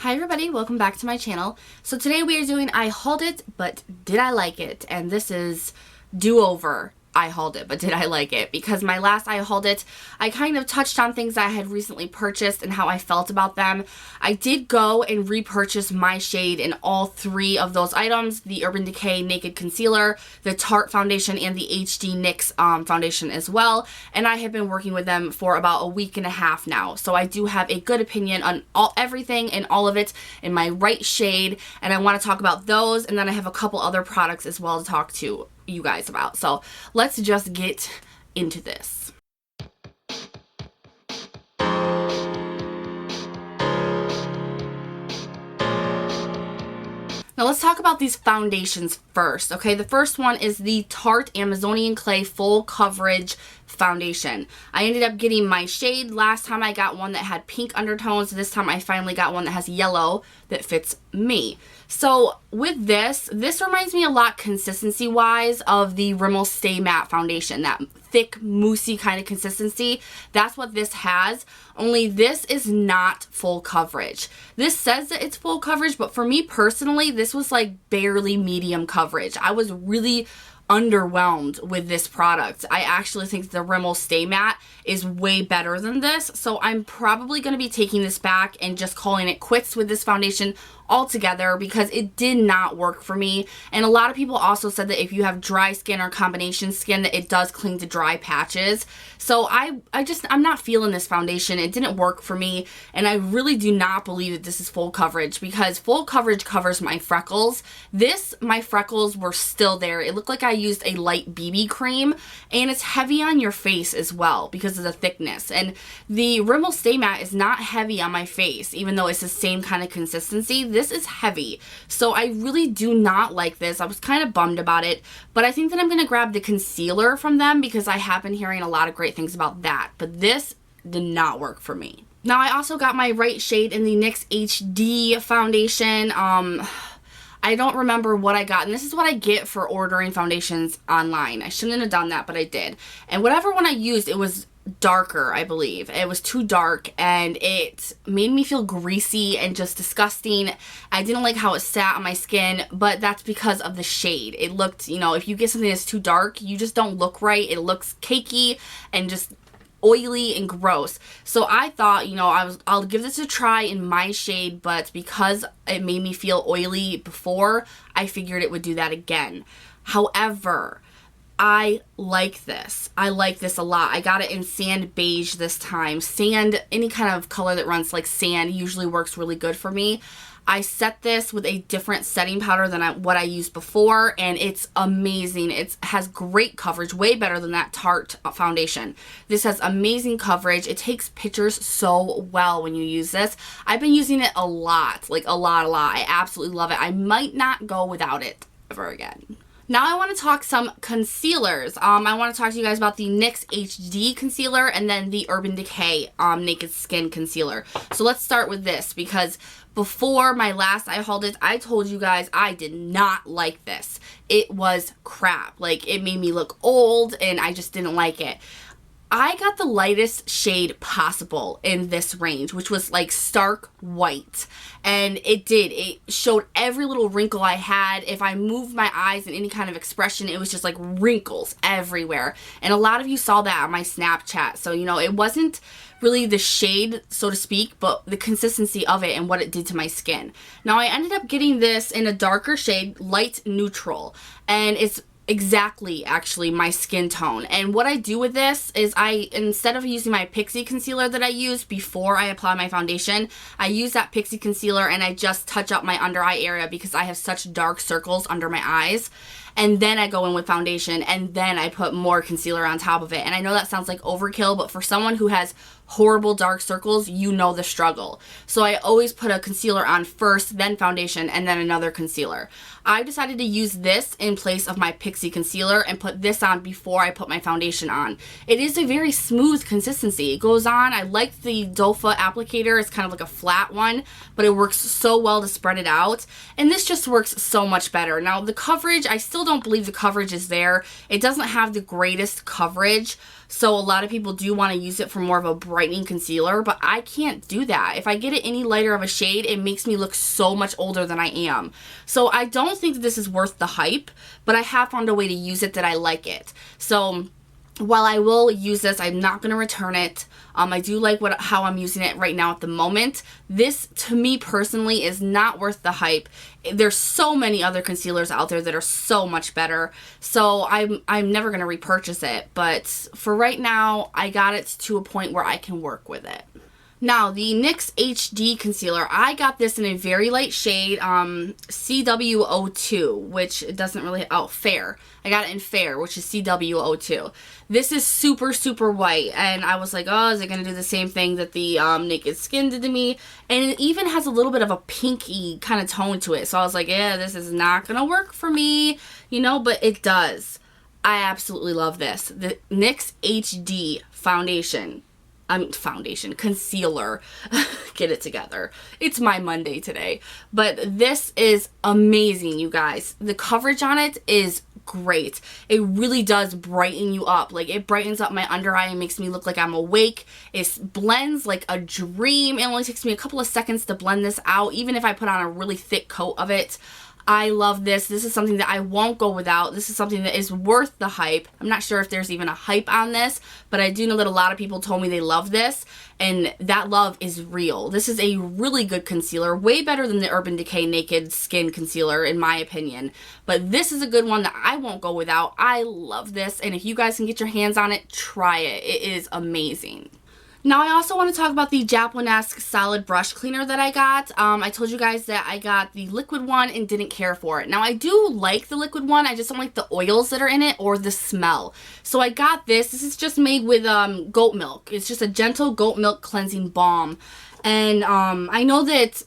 Hi everybody, welcome back to my channel. So today we are doing I hauled it, but did I like it? And this is do-over. I hauled it, but did I like it? Because my last I hauled it, I kind of touched on things I had recently purchased and how I felt about them. I did go and repurchase my shade in all three of those items, the Urban Decay Naked Concealer, the Tarte Foundation, and the HD NYX foundation as well. And I have been working with them for about a week and a half now. So I do have a good opinion on everything and all of it in my right shade. And I want to talk about those. And then I have a couple other products as well to talk to you guys about. So let's just get into this. Now let's talk about these foundations first, okay? The first one is the Tarte Amazonian Clay Full Coverage Foundation. I ended up getting my shade. Last time I got one that had pink undertones. This time I finally got one that has yellow that fits me. So with this reminds me a lot consistency-wise of the Rimmel Stay Matte Foundation. That thick, moussey kind of consistency. That's what this has. Only this is not full coverage. This says that it's full coverage, but for me personally, this was like barely medium coverage. I was really underwhelmed with this product. I actually think the Rimmel Stay Matte is way better than this, so I'm probably going to be taking this back and just calling it quits with this foundation altogether because it did not work for me. And a lot of people also said that if you have dry skin or combination skin that it does cling to dry patches. So I'm not feeling this foundation. It didn't work for me, and I really do not believe that this is full coverage because full coverage covers my freckles. My freckles were still there. It looked like I used a light BB cream, and it's heavy on your face as well because of the thickness. And the Rimmel Stay Matte is not heavy on my face, even though it's the same kind of consistency. This is heavy. So I really do not like this. I was kind of bummed about it, but I think that I'm going to grab the concealer from them because I have been hearing a lot of great things about that. But this did not work for me. Now I also got my right shade in the NYX HD foundation. I don't remember what I got, and this is what I get for ordering foundations online. I shouldn't have done that, but I did. And whatever one I used, it was darker, I believe. It was too dark, and it made me feel greasy and just disgusting. I didn't like how it sat on my skin, but that's because of the shade. It looked, if you get something that's too dark, you just don't look right. It looks cakey and just oily and gross. So I thought, I'll give this a try in my shade, but because it made me feel oily before, I figured it would do that again. However, I like this. I like this a lot. I got it in sand beige this time. Sand, any kind of color that runs like sand usually works really good for me. I set this with a different setting powder than what I used before, and it's amazing. It has great coverage, way better than that Tarte foundation. This has amazing coverage. It takes pictures so well when you use this. I've been using it a lot, like a lot. I absolutely love it. I might not go without it ever again. Now I want to talk some concealers. I want to talk to you guys about the NYX HD Concealer and then the Urban Decay Naked Skin Concealer. So let's start with this because before my last I hauled it, I told you guys I did not like this. It was crap. Like, it made me look old and I just didn't like it. I got the lightest shade possible in this range, which was like stark white. And it showed every little wrinkle I had. If I moved my eyes in any kind of expression, it was just like wrinkles everywhere. And a lot of you saw that on my Snapchat. So, it wasn't really the shade, so to speak, but the consistency of it and what it did to my skin. Now, I ended up getting this in a darker shade, light neutral. And it's exactly actually my skin tone. And what I do with this is instead of using my Pixie concealer that I use before I apply my foundation, I use that Pixie concealer and I just touch up my under eye area because I have such dark circles under my eyes. And then I go in with foundation and then I put more concealer on top of it. And I know that sounds like overkill, but for someone who has horrible dark circles, you know the struggle. So I always put a concealer on first, then foundation, and then another concealer. I decided to use this in place of my Pixie concealer and put this on before I put my foundation on. It is a very smooth consistency. It goes on. I like the doe foot applicator. It's kind of like a flat one, but it works so well to spread it out. And this just works so much better. Now, the coverage, I still still don't believe the coverage is there. It doesn't have the greatest coverage, so a lot of people do want to use it for more of a brightening concealer, but I can't do that. If I get it any lighter of a shade, it makes me look so much older than I am. So I don't think that this is worth the hype, but I have found a way to use it that I like it. So while I will use this, I'm not going to return it. I do like how I'm using it right now at the moment. This, to me personally, is not worth the hype. There's so many other concealers out there that are so much better. So I'm never going to repurchase it. But for right now, I got it to a point where I can work with it. Now, the NYX HD Concealer, I got this in a very light shade, CW02, which it doesn't really, Fair. I got it in Fair, which is CW02. This is super, super white, and I was like, oh, is it going to do the same thing that the Naked Skin did to me? And it even has a little bit of a pinky kind of tone to it, so I was like, yeah, this is not going to work for me, you know, but it does. I absolutely love this. The NYX HD concealer. Get it together. It's my Monday today. But this is amazing, you guys. The coverage on it is great. It really does brighten you up. Like, it brightens up my under eye and makes me look like I'm awake. It blends like a dream. It only takes me a couple of seconds to blend this out, even if I put on a really thick coat of it. I love this. This is something that I won't go without. This is something that is worth the hype. I'm not sure if there's even a hype on this, but I do know that a lot of people told me they love this, and that love is real. This is a really good concealer, way better than the Urban Decay Naked Skin Concealer, in my opinion. But this is a good one that I won't go without. I love this, and if you guys can get your hands on it, try it. It is amazing. Now, I also want to talk about the Japonesque Solid Brush Cleaner that I got. I told you guys that I got the liquid one and didn't care for it. Now, I do like the liquid one. I just don't like the oils that are in it or the smell. So I got this. This is just made with goat milk. It's just a gentle goat milk cleansing balm. And I know that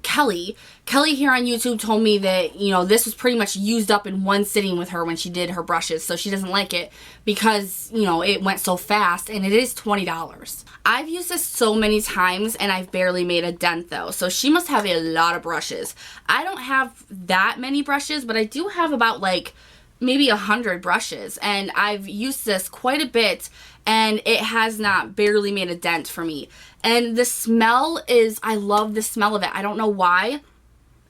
Kelly here on YouTube told me that, you know, this was pretty much used up in one sitting with her when she did her brushes, so she doesn't like it because, you know, it went so fast, and it is $20. I've used this so many times, and I've barely made a dent, though, so she must have a lot of brushes. I don't have that many brushes, but I do have about, like, maybe 100 brushes, and I've used this quite a bit, and it has not barely made a dent for me. And the smell is, I love the smell of it. I don't know why.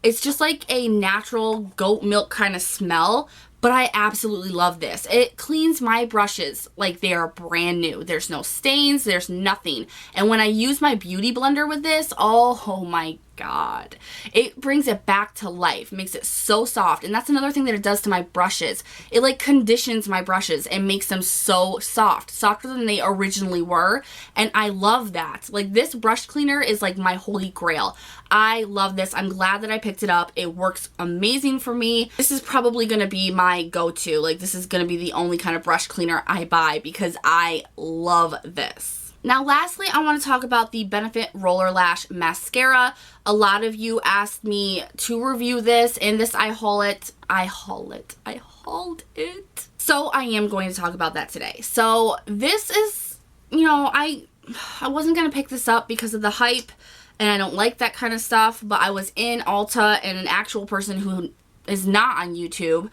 It's just like a natural goat milk kind of smell, but I absolutely love this. It cleans my brushes like they are brand new. There's no stains, there's nothing. And when I use my beauty blender with this, oh my God, it brings it back to life, makes it so soft. And that's another thing that it does to my brushes. It like conditions my brushes and makes them so soft, softer than they originally were. And I love that. Like, this brush cleaner is like my holy grail. I love this. I'm glad that I picked it up. It works amazing for me. This is probably going to be my go-to. Like, this is going to be the only kind of brush cleaner I buy because I love this. Now, lastly, I want to talk about the Benefit Roller Lash Mascara. A lot of you asked me to review this, and this I hauled it. So I am going to talk about that today. So this is, you know, I wasn't going to pick this up because of the hype, and I don't like that kind of stuff, but I was in Ulta, and an actual person who is not on YouTube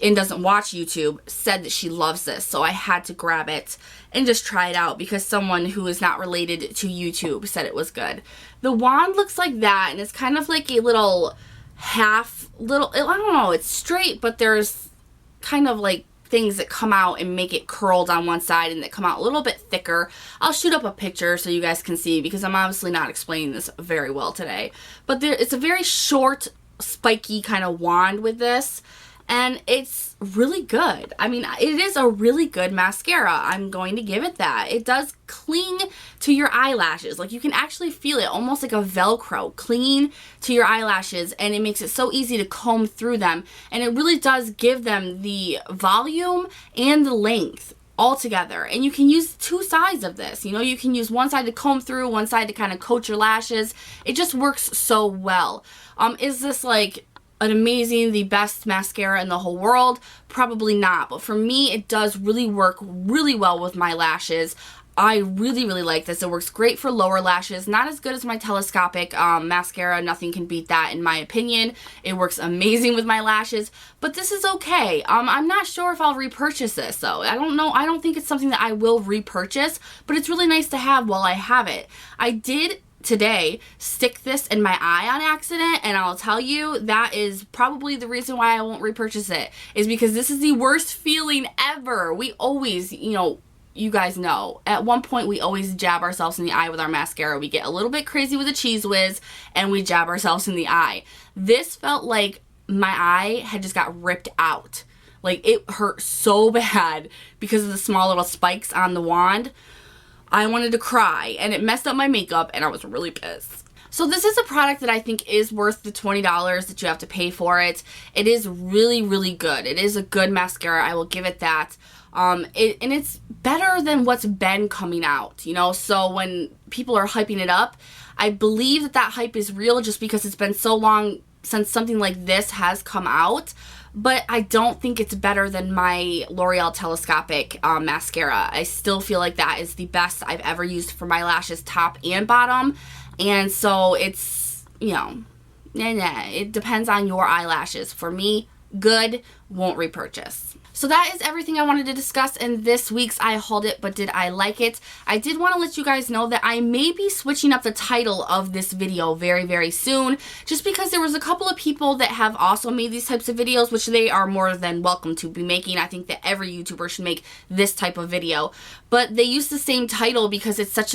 and doesn't watch YouTube said that she loves this, so I had to grab it and just try it out because someone who is not related to YouTube said it was good. The wand looks like that, and it's kind of like a I don't know, it's straight, but there's kind of like things that come out and make it curled on one side and that come out a little bit thicker. I'll shoot up a picture so you guys can see because I'm obviously not explaining this very well today. But it's a very short, spiky kind of wand with this. And it's really good. I mean, it is a really good mascara. I'm going to give it that. It does cling to your eyelashes. Like, you can actually feel it almost like a Velcro clinging to your eyelashes, and it makes it so easy to comb through them. And it really does give them the volume and the length all together. And you can use two sides of this. You know, you can use one side to comb through, one side to kind of coat your lashes. It just works so well. Is this like the best mascara in the whole world? Probably not, but for me it does really work really well with my lashes. I really, really like this. It works great for lower lashes. Not as good as my telescopic mascara. Nothing can beat that in my opinion. It works amazing with my lashes, but this is okay. I'm not sure if I'll repurchase this though. I don't know. I don't think it's something that I will repurchase, but it's really nice to have while I have it. I did today stick this in my eye on accident, and I'll tell you that is probably the reason why I won't repurchase it, is because this is the worst feeling ever. We always, you guys know, at one point we always jab ourselves in the eye with our mascara. We get a little bit crazy with a Cheese Whiz and we jab ourselves in the eye. This felt like my eye had just got ripped out. Like, it hurt so bad because of the small little spikes on the wand. I wanted to cry, and it messed up my makeup, and I was really pissed. So this is a product that I think is worth the $20 that you have to pay for it. It is really, really good. It is a good mascara. I will give it that. And it's better than what's been coming out, So when people are hyping it up, I believe that hype is real just because it's been so long since something like this has come out. But I don't think it's better than my L'Oreal Telescopic mascara. I still feel like that is the best I've ever used for my lashes, top and bottom. And so it's, it depends on your eyelashes. For me, good, won't repurchase. So that is everything I wanted to discuss in this week's I Hauled It, but did I like it? I did want to let you guys know that I may be switching up the title of this video very, very soon, just because there was a couple of people that have also made these types of videos, which they are more than welcome to be making. I think that every YouTuber should make this type of video, but they use the same title because it's such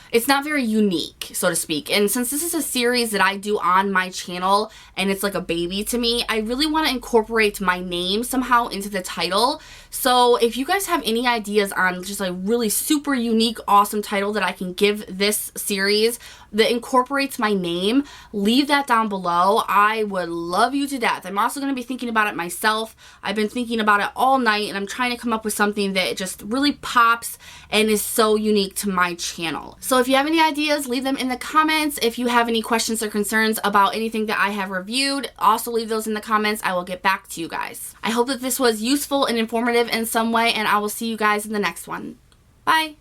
it's not very unique, so to speak. And since this is a series that I do on my channel and it's like a baby to me, I really want to incorporate my name somehow into the title. So if you guys have any ideas on just a really super unique, awesome title that I can give this series that incorporates my name, leave that down below. I would love you to death. I'm also going to be thinking about it myself. I've been thinking about it all night, and I'm trying to come up with something that just really pops and is so unique to my channel. So if you have any ideas, leave them in the comments. If you have any questions or concerns about anything that I have reviewed, also leave those in the comments. I will get back to you guys. I hope that this was useful and informative in some way, and I will see you guys in the next one. Bye!